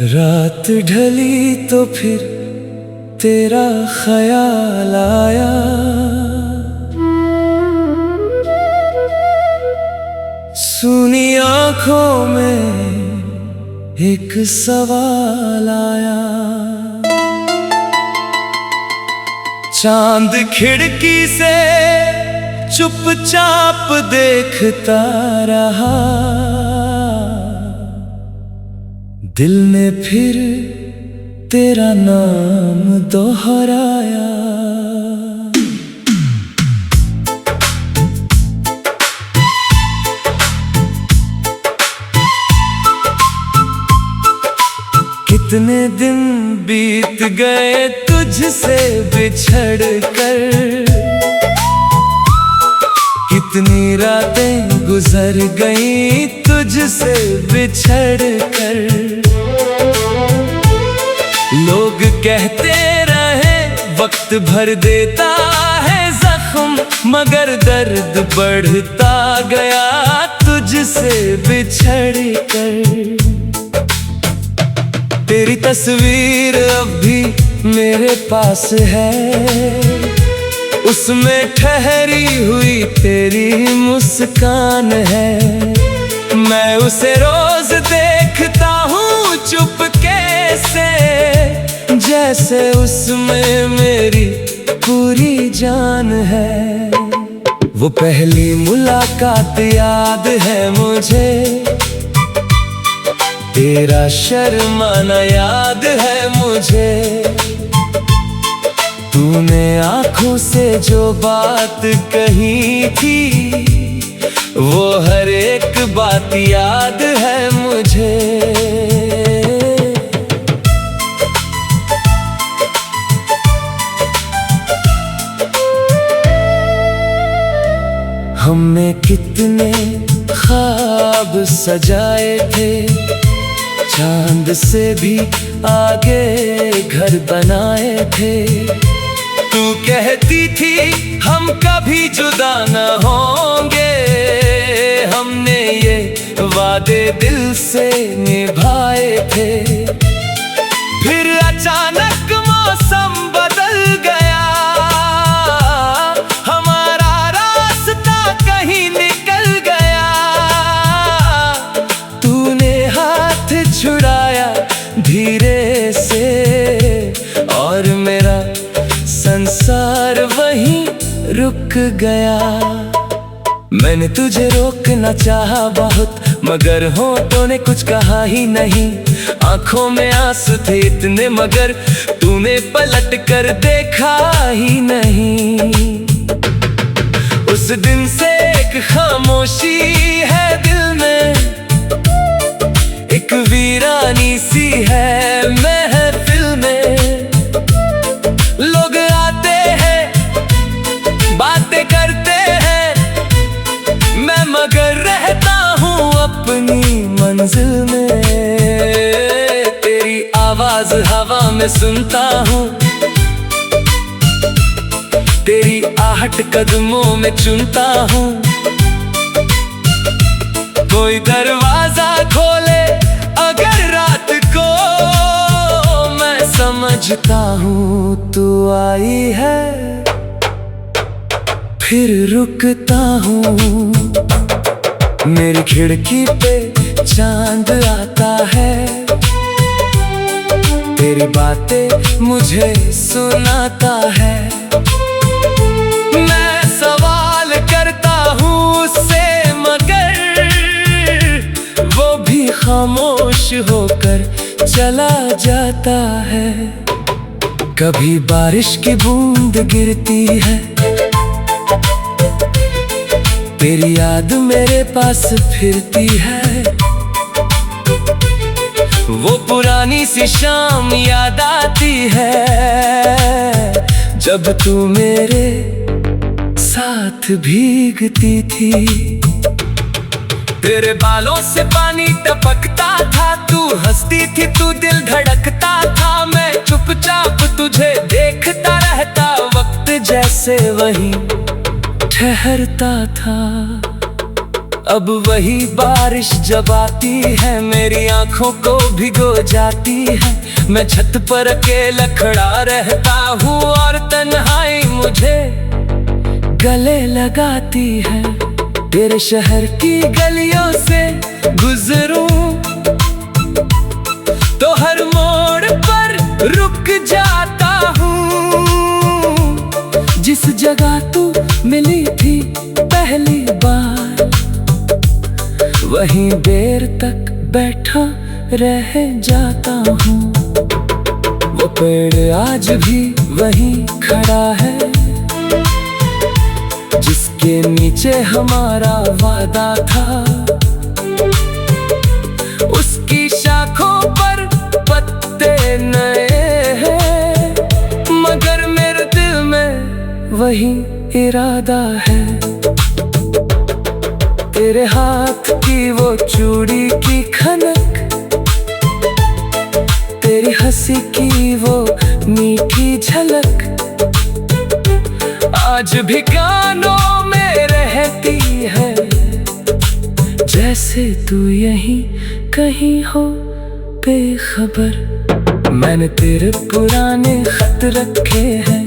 रात ढली तो फिर तेरा ख्याल आया, सुनी आंखों में एक सवाल आया। चांद खिड़की से चुपचाप देखता रहा, दिल ने फिर तेरा नाम दोहराया। कितने दिन बीत गए तुझसे बिछड़ कर, कितनी रातें गुजर गई तुझसे बिछड़ कर। लोग कहते रहे वक्त भर देता है जख्म, मगर दर्द बढ़ता गया तुझसे बिछड़ कर। तेरी तस्वीर अब भी मेरे पास है, उसमें ठहरी हुई तेरी मुस्कान है। मैं उसे रोज देखता हूँ चुपके से, जैसे उसमें मेरी पूरी जान है। वो पहली मुलाकात याद है मुझे, तेरा शर्माना याद है मुझे। तूने आँखों से जो बात कही थी, वो हर एक बात याद है मुझे। हमने कितने ख्वाब सजाए थे, चांद से भी आगे घर बनाए थे। तू कहती थी हम कभी जुदा न होंगे, हमने ये वादे दिल से निभाए थे। फिर अचानक मौसम बदल गया, हमारा रास्ता कहीं निकल गया। तूने हाथ छुड़ाया धीरे से, और मेरा संसार वहीं रुक गया। मैंने तुझे रोकना चाहा बहुत, मगर होठों ने कुछ कहा ही नहीं। आंखों में आंसू थे इतने, मगर तूने पलट कर देखा ही नहीं। उस दिन से एक खामोशी है दिल में, एक वीरानी सी है महफिल में। लोग आते हैं बातें करते हैं, मैं मगर रहता हूँ अपनी मंजिल में। तेरी आवाज हवा में सुनता हूँ, तेरी आहट कदमों में चुनता हूँ। कोई दरवाजा खोले अगर रात को, मैं समझता हूँ तू आई है। फिर रुकता हूँ, मेरी खिड़की पे चांद आता है। तेरी बातें मुझे सुनाता है। मैं सवाल करता हूँ उससे, मगर वो भी खामोश होकर चला जाता है। कभी बारिश की बूंद गिरती है, तेरी याद मेरे पास फिरती है। वो पुरानी सी शाम याद आती है, जब तू मेरे साथ भीगती थी। तेरे बालों से पानी टपकता था, तू हंसती थी, तू दिल धड़कता था। मैं चुपचाप तुझे देखता रहता, वक्त जैसे वहीं ठहरता था। अब वही बारिश जब आती है मेरी आंखों को भिगो जाती है। मैं छत पर अकेला खड़ा रहता हूँ और तन्हाई मुझे गले लगाती है। तेरे शहर की गलियों से गुजरूं तो हर मोड़ पर रुक जाता हूँ। जिस जगह तू मिली थी पहली बार वहीं देर तक बैठा रह जाता हूँ। वो पेड़ आज भी वहीं खड़ा है जिसके नीचे हमारा वादा था। उसकी शाखों पर पत्ते नए हैं मगर मेरे दिल में वही इरादा है। तेरे हाथ की वो चूड़ी की खनक, तेरी हंसी की वो मीठी झलक आज भी कानों में रहती है। जैसे तू यहीं कहीं हो बेखबर। मैंने तेरे पुराने खत रखे हैं,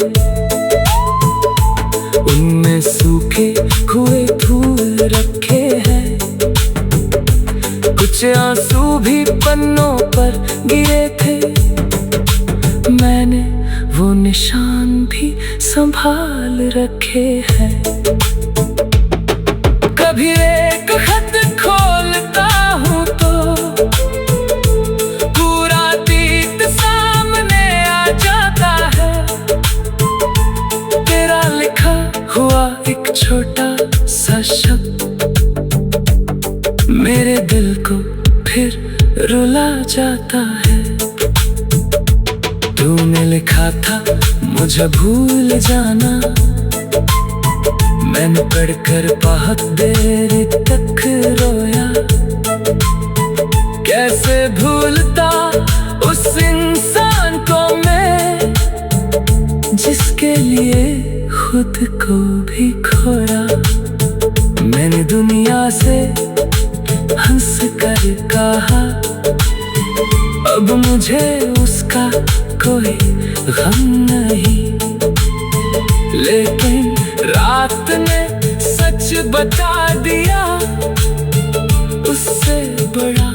उनमें सूखे हुए फूल रखे हैं। कुछ आंसू भी पन्नों पर गिरे थे, मैंने वो निशान भी संभाल रखे हैं। कभी एक खत खोलता हूँ तो पूरा अतीत सामने आ जाता है। तेरा लिखा हुआ एक छोटा सा शब्द मेरे दिल को फिर रुला जाता है। तूने लिखा था मुझे भूल जाना, मैंने पढ़कर बहुत देर तक रोया। कैसे भूलता उस इंसान को मैं जिसके लिए खुद को भी खोया। मैंने दुनिया से हंस कर कहा अब मुझे उसका कोई गम नहीं। लेकिन रात ने सच बता दिया उससे बड़ा।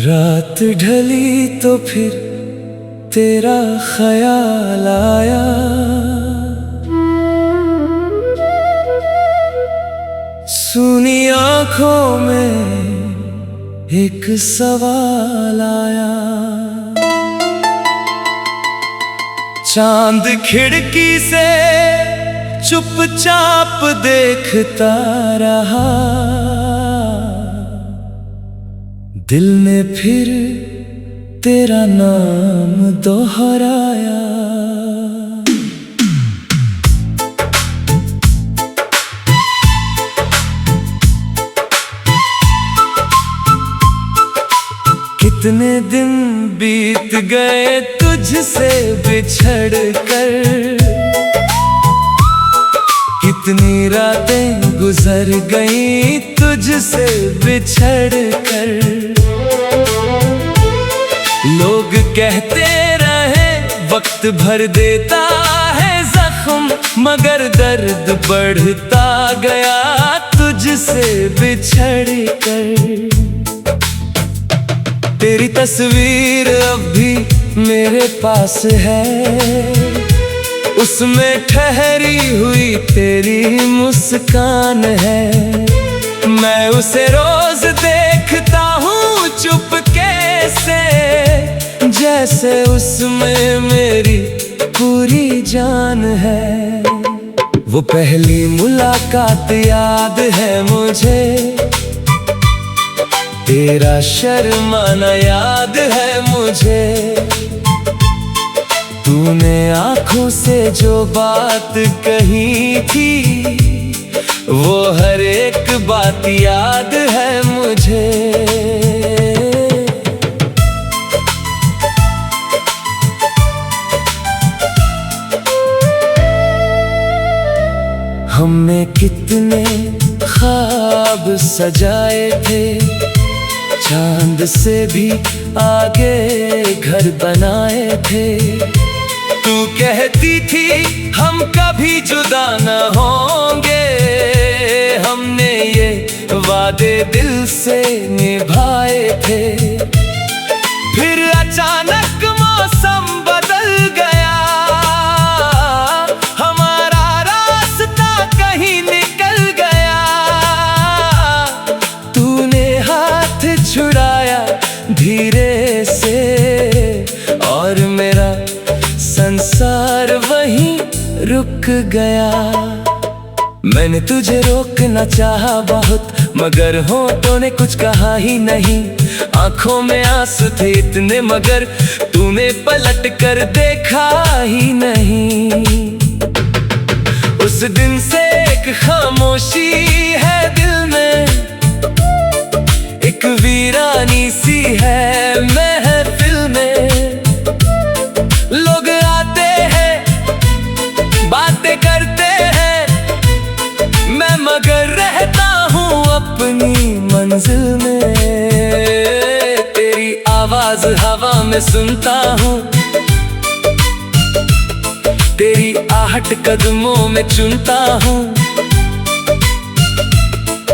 रात ढली तो फिर तेरा ख्याल आया, सुनी आंखों में एक सवाल आया। चांद खिड़की से चुपचाप देखता रहा, दिल ने फिर तेरा नाम दोहराया। कितने दिन बीत गए तुझसे बिछड़ कर, कितनी रातें गुजर गई तुझसे बिछड़ कर। लोग कहते रहे वक्त भर देता है जख्म, मगर दर्द बढ़ता गया तुझसे बिछड़ कर। तेरी तस्वीर अब भी मेरे पास है, उसमें ठहरी हुई तेरी मुस्कान है। मैं उसे रोज देखता हूँ चुपके से, जैसे उसमें मेरी पूरी जान है। वो पहली मुलाकात याद है मुझे, तेरा शर्माना याद है मुझे। तूने आँखों से जो बात कही थी वो हर एक एक बात याद है मुझे, हमने कितने ख्वाब सजाए थे, चांद से भी आगे घर बनाए थे। तू कहती थी हम कभी जुदा न होंगे, हमने ये वादे दिल से निभाए थे। फिर अचानक मौसम बदल गया, हमारा रास्ता कहीं निकल गया। तूने हाथ छुड़ाया धीरे से और मेरा संसार वहीं रुक गया। मैंने तुझे रोकना चाहा बहुत, मगर होठों ने कुछ कहा ही नहीं। आंखों में आंसू थे इतने, मगर तूने पलट कर देखा ही नहीं। उस दिन से एक खामोशी है दिल में, एक वीरानी सी है महफिल में। लोग आते हैं, बातें करते हैं, मैं मगर रहता हूँ अपनी मंजिल में। तेरी आवाज हवा में सुनता हूँ, तेरी आहट कदमों में चुनता हूँ।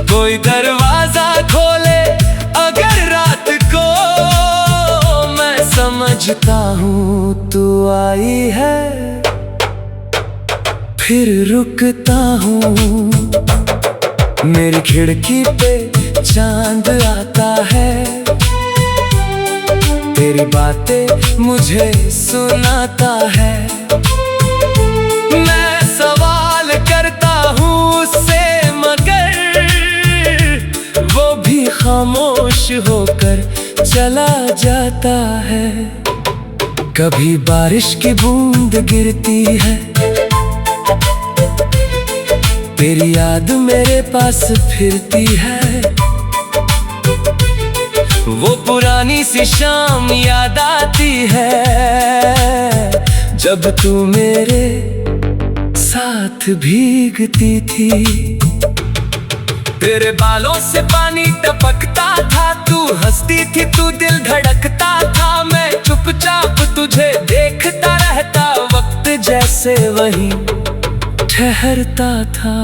कोई दरवाजा खोले अगर रात को, मैं समझता हूँ तू आई है। फिर रुकता हूँ, मेरी खिड़की पे चांद आता है, तेरी बातें मुझे सुनाता है। मैं सवाल करता हूँ उससे, मगर वो भी खामोश होकर चला जाता है। कभी बारिश की बूंद गिरती है, तेरी याद मेरे पास फिरती है। वो पुरानी सी शाम याद आती है, जब तू मेरे साथ भीगती थी। तेरे बालों से पानी टपकता था, तू हंसती थी, तू दिल धड़कता था। मैं चुपचाप तुझे देखता रहता, वक्त जैसे वही ठहरता था।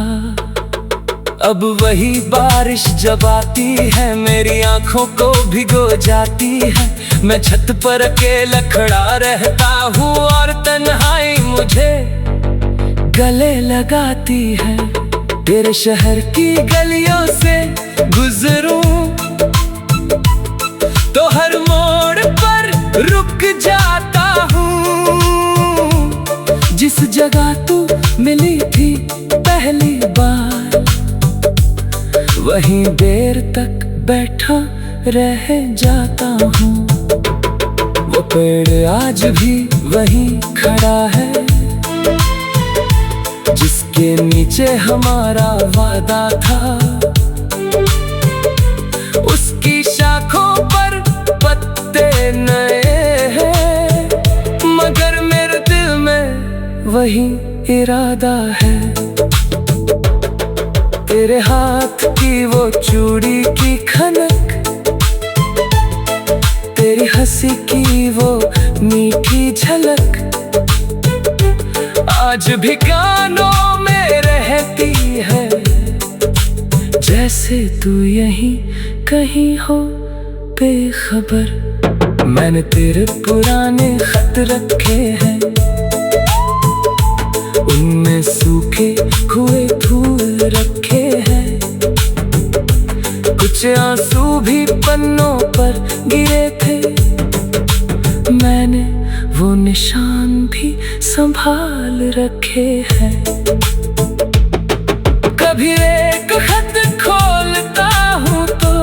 अब वही बारिश जब आती है, मेरी आंखों को भिगो जाती है। मैं छत पर अकेला खड़ा रहता हूँ और तन्हाई मुझे गले लगाती है। तेरे शहर की गलियों से गुजरूं तो हर मोड़ पर रुक जाता हूँ। जिस जगह तू मिली थी पहली बार, वहीं देर तक बैठा रह जाता हूँ। वो पेड़ आज भी वहीं खड़ा है, जिसके नीचे हमारा वादा था। उसकी शाखों पर पत्ते नए हैं, मगर मेरे दिल में वही इरादा है। तेरे हाथ की वो चूड़ी की खनक, तेरी हंसी की वो मीठी झलक, आज भी कानों में रहती है। जैसे तू यहीं कहीं हो बेखबर। मैंने तेरे पुराने खत रखे हैं, उनमें सूखे हुए फूल रखे हैं। कुछ आंसू भी पन्नों पर गिरे थे, मैंने वो निशान भी संभाल रखे हैं। कभी एक खत खोलता हूँ तो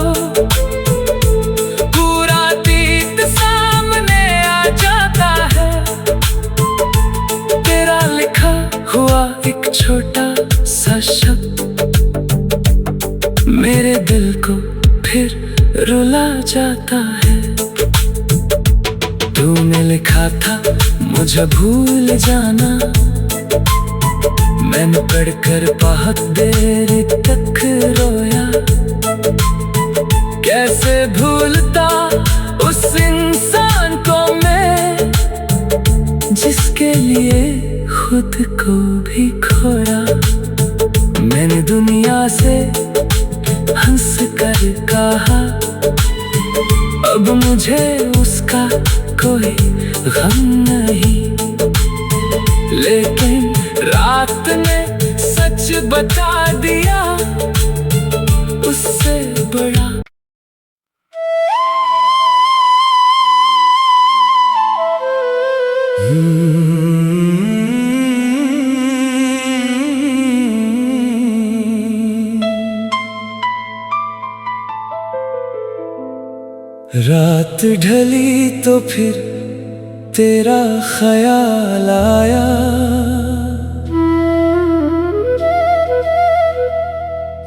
पूरा अतीत सामने आ जाता है। तेरा लिखा हुआ एक छोटा सा शब्द रुला जाता है। तूने लिखा था मुझे भूल जाना, मैंने पढ़कर बहुत देर तक रोया। कैसे भूलता उस इंसान को मैं, जिसके लिए खुद को भी खोया। मैंने दुनिया से हंस कर कहा, अब मुझे उसका कोई गम नहीं। लेकिन रात ने सच बता दिया, उससे बड़ा। रात ढली तो फिर तेरा ख्याल आया,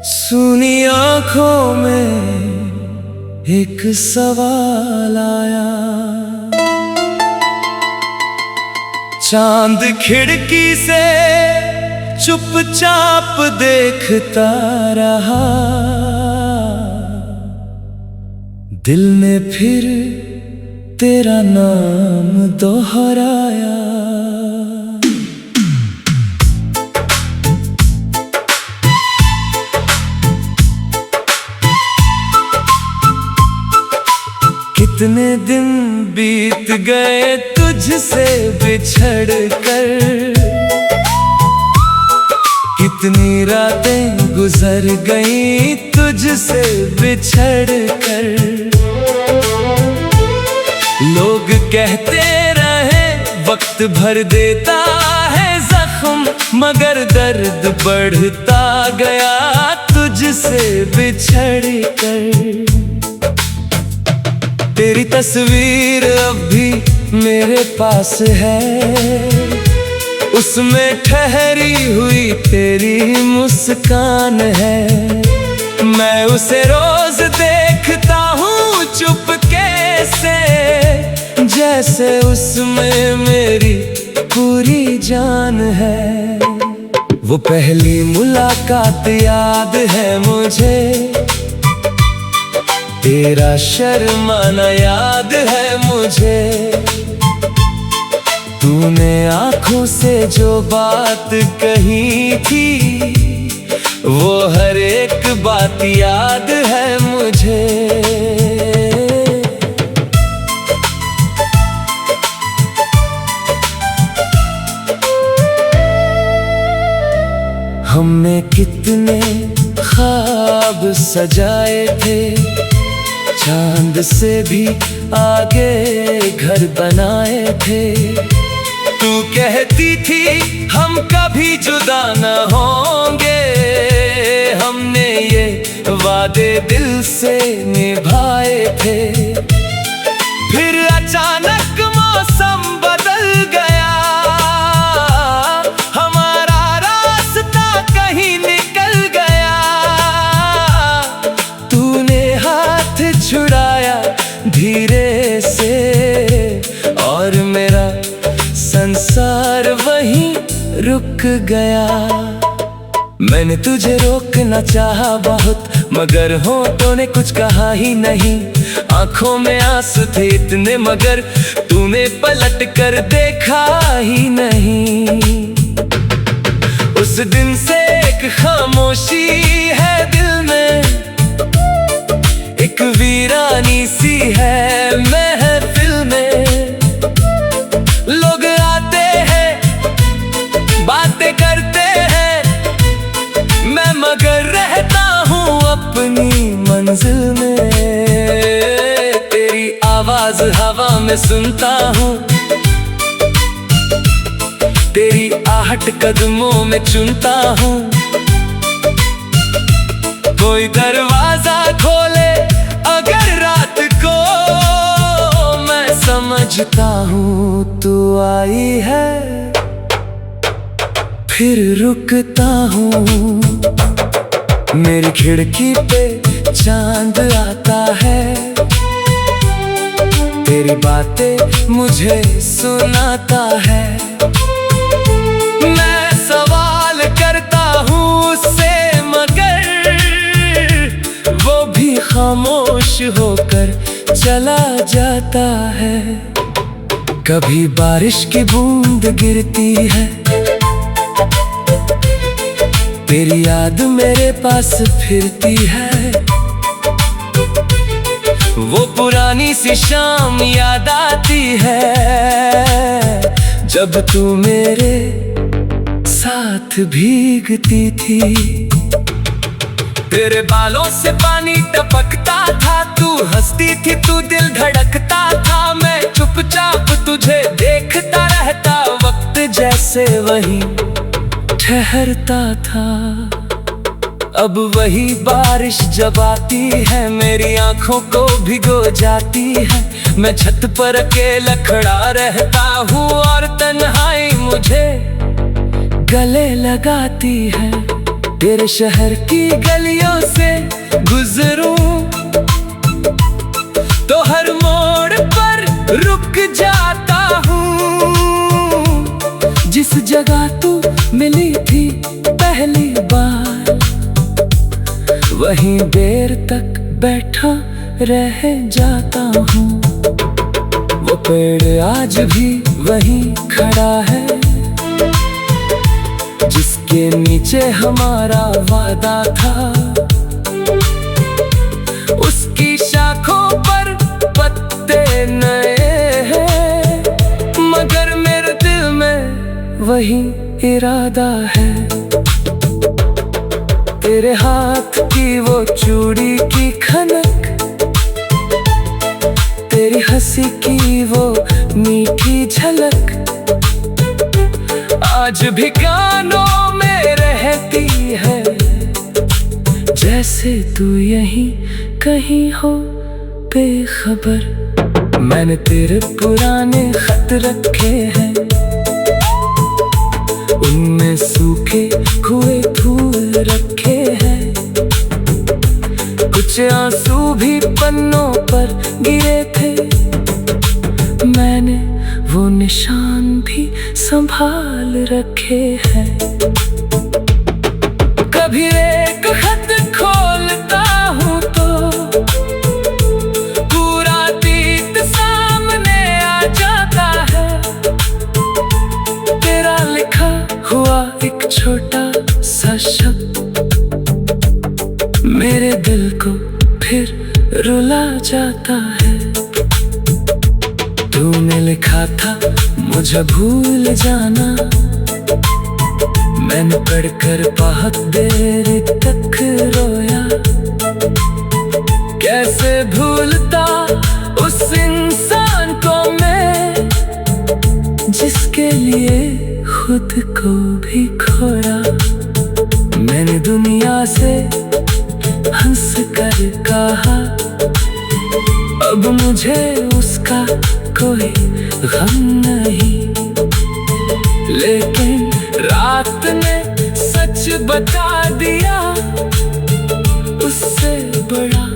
सुनी आंखों में एक सवाल आया। चांद खिड़की से चुपचाप देखता रहा, दिल ने फिर तेरा नाम दोहराया। कितने दिन बीत गए तुझसे बिछड़ कर, कितनी रातें गुजर गई तुझसे बिछड़ कर। लोग कहते रहे वक्त भर देता है जख्म, मगर दर्द बढ़ता गया तुझसे बिछड़ कर। तेरी तस्वीर अब भी मेरे पास है, उसमें ठहरी हुई तेरी मुस्कान है। मैं उसे रोज देखता हूँ चुपके से, जैसे उसमें मेरी पूरी जान है। वो पहली मुलाकात याद है मुझे, तेरा शर्माना याद है मुझे। तूने आंखों से जो बात कही थी, वो हर एक बात याद है मुझे। हमने कितने ख्वाब सजाए थे, चांद से भी आगे घर बनाए थे। तू कहती थी हम कभी जुदा न होंगे, हमने ये वादे दिल से निभाए थे। फिर अचानक मौसम बदल गया, हमारा रास्ता कहीं निकल गया। तूने हाथ छुड़ाया धीरे से, और मेरा संसार वहीं रुक गया। मैंने तुझे रोकना चाहा बहुत, मगर होठों ने कुछ कहा ही नहीं। आंखों में आंसू थे इतने, मगर तूने पलट कर देखा ही नहीं। उस दिन से एक खामोशी है दिल में, एक वीरानी सी है महफिल में। लोग आते हैं बातें करते हैं, मैं मगर रहता हूँ अपनी मंजिल में। तेरी आवाज हवा में सुनता हूँ, तेरी आहट कदमों में चुनता हूँ। कोई दरवाजा खोले अगर रात को, मैं समझता हूँ तू आई है। फिर रुकता हूँ, मेरी खिड़की पे चांद आता है, तेरी बातें मुझे सुनाता है। मैं सवाल करता हूँ उससे मगर वो भी खामोश होकर चला जाता है। कभी बारिश की बूंद गिरती है, तेरी याद मेरे पास फिरती है। वो पुरानी सी शाम याद आती है, जब तू मेरे साथ भीगती थी। तेरे बालों से पानी टपकता था, तू हंसती थी, तू दिल धड़कता था। मैं चुपचाप तुझे देखता रहता, वक्त जैसे वहीं ठहरता था। अब वही बारिश जब आती है, मेरी आंखों को भिगो जाती है। मैं छत पर अकेला खड़ा रहता हूँ और तन्हाई मुझे गले लगाती है। तेरे शहर की गलियों से गुजरूं तो हर मोड़ पर रुक जाता हूँ। जिस जगह तू मिली थी पहली बार, वहीं देर तक बैठा रह जाता हूँ। वो पेड़ आज भी वहीं खड़ा है, जिसके नीचे हमारा वादा था। उसकी शाखों पर पत्ते नए हैं, मगर मेरे दिल में वही इरादा है। तेरे हाथ की वो चूड़ी की खनक, तेरी हंसी की वो मीठी झलक आज भी कानों में रहती है। जैसे तू यहीं कहीं हो बेखबर। मैंने तेरे पुराने खत रखे हैं, उनमें सूखे हुए फूल रखे हैं। कुछ आंसू भी पन्नों पर गिरे थे, मैंने वो निशान भी संभाल रखे हैं। कभी एक खत खोलता हूँ तो पूरा अतीत सामने आ जाता है। तेरा लिखा हुआ एक छोटा सा शब्द मेरे दिल को फिर रुला जाता है। तूने लिखा था मुझे भूल जाना, मैंने पढ़कर बहुत देर तक रोया। कैसे भूलता उस इंसान को मैं, जिसके लिए खुद को भी खोया। मैंने दुनिया से हंस कर कहा, अब मुझे उसका कोई गम नहीं। लेकिन रात ने सच बता दिया, उससे बड़ा।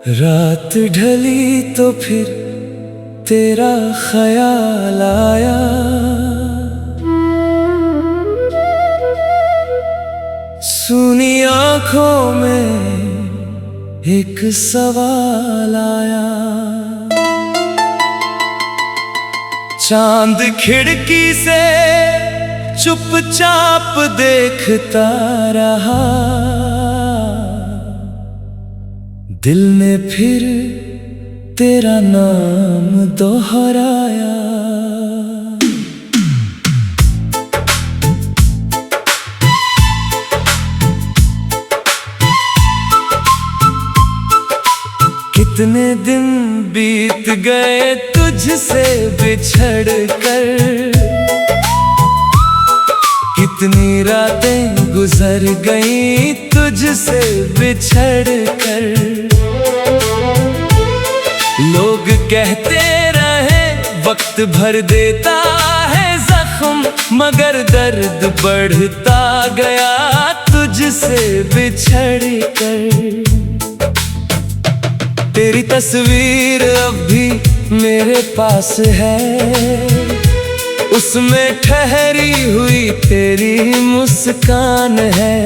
रात ढली तो फिर तेरा ख्याल आया, सुनी आंखों में एक सवाल आया। चांद खिड़की से चुपचाप देखता रहा, दिल ने फिर तेरा नाम दोहराया। कितने दिन बीत गए तुझसे बिछड़ कर, कितनी रातें गुजर गई तुझसे बिछड़ कर। लोग कहते रहे वक्त भर देता है जख्म, मगर दर्द बढ़ता गया तुझसे बिछड़ कर। तेरी तस्वीर अब भी मेरे पास है, उसमें ठहरी हुई तेरी मुस्कान है।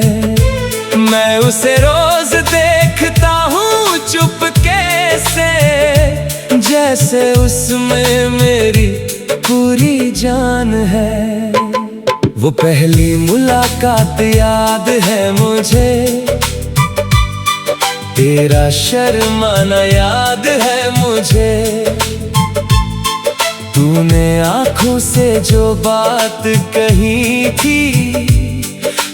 मैं उसे रोज देखता हूँ चुपके से, जैसे उसमें मेरी पूरी जान है। वो पहली मुलाकात याद है मुझे, तेरा शर्माना याद है मुझे। तूने आँखों से जो बात कही थी,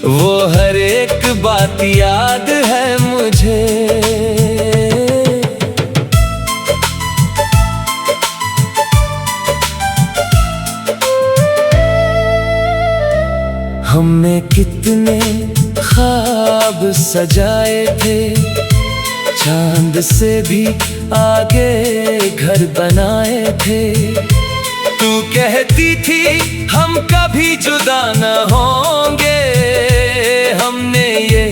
वो हर एक बात याद है मुझे। हमने कितने ख्वाब सजाए थे, चांद से भी आगे घर बनाए थे। तू कहती थी हम कभी जुदा न होंगे, हमने ये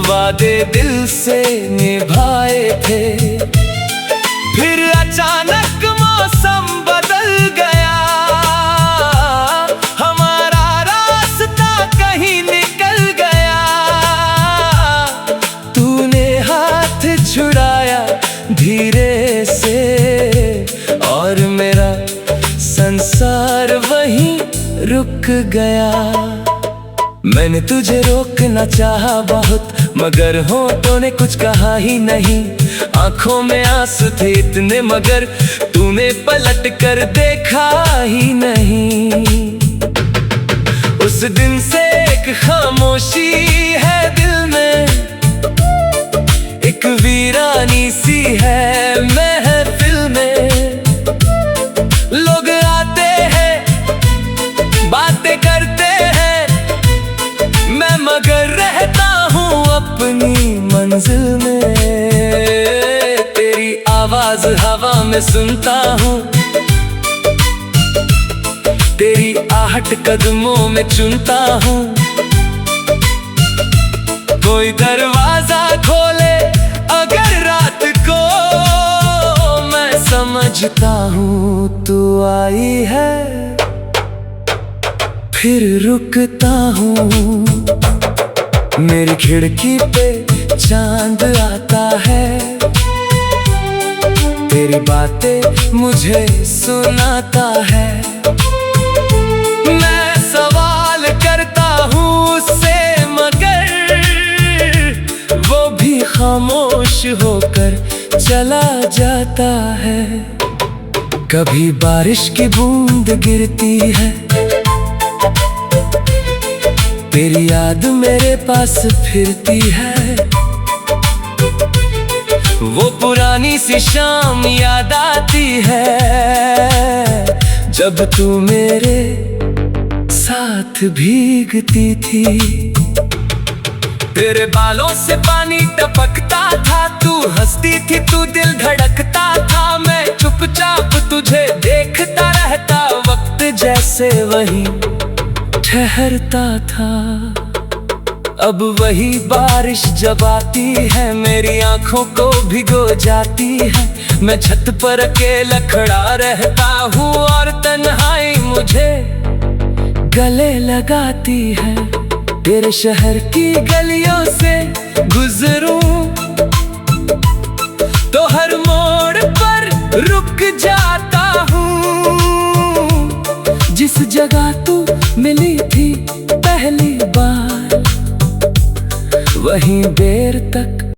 वादे दिल से निभाए थे। फिर अचानक मौसम बदल गया, हमारा रास्ता कहीं निकल गया। तूने हाथ छुड़ाया धीरे से, और मेरा संसार वहीं रुक गया। मैंने तुझे रोकना चाहा बहुत, मगर होठों ने कुछ कहा ही नहीं। आंखों में आंसू थे इतने, मगर तूने पलट कर देखा ही नहीं। उस दिन से एक खामोशी है दिल में, एक वीरानी सी है महफिल में। लोग आते हैं बातें करते हैं, मैं मगर रहता हूँ अपनी मंजिल में। तेरी आवाज हवा में सुनता हूँ, तेरी आहट कदमों में चुनता हूँ। कोई दरवाजा खोले अगर रात को, मैं समझता हूँ तू आई है। फिर रुकता हूँ, मेरी खिड़की पे चांद आता है। तेरी बातें मुझे सुनाता है। मैं सवाल करता हूँ उससे, मगर वो भी खामोश होकर चला जाता है। कभी बारिश की बूंद गिरती है, तेरी याद मेरे पास फिरती है। वो पुरानी सी शाम याद आती है, जब तू मेरे साथ भीगती थी। तेरे बालों से पानी टपकता था, तू हंसती थी, तू दिल धड़कता था। मैं चुपचाप तुझे देखता रहता, वक्त जैसे वहीं ठहरता था। अब वही बारिश जब आती है, मेरी आंखों को भिगो जाती है। मैं छत पर अकेला खड़ा रहता हूँ, और तन्हाई मुझे गले लगाती है। तेरे शहर की गलियों से गुजरूं तो हर मोड़ पर रुक जाता हूँ। जिस जगह तू मिली थी पहली बार, वहीं देर तक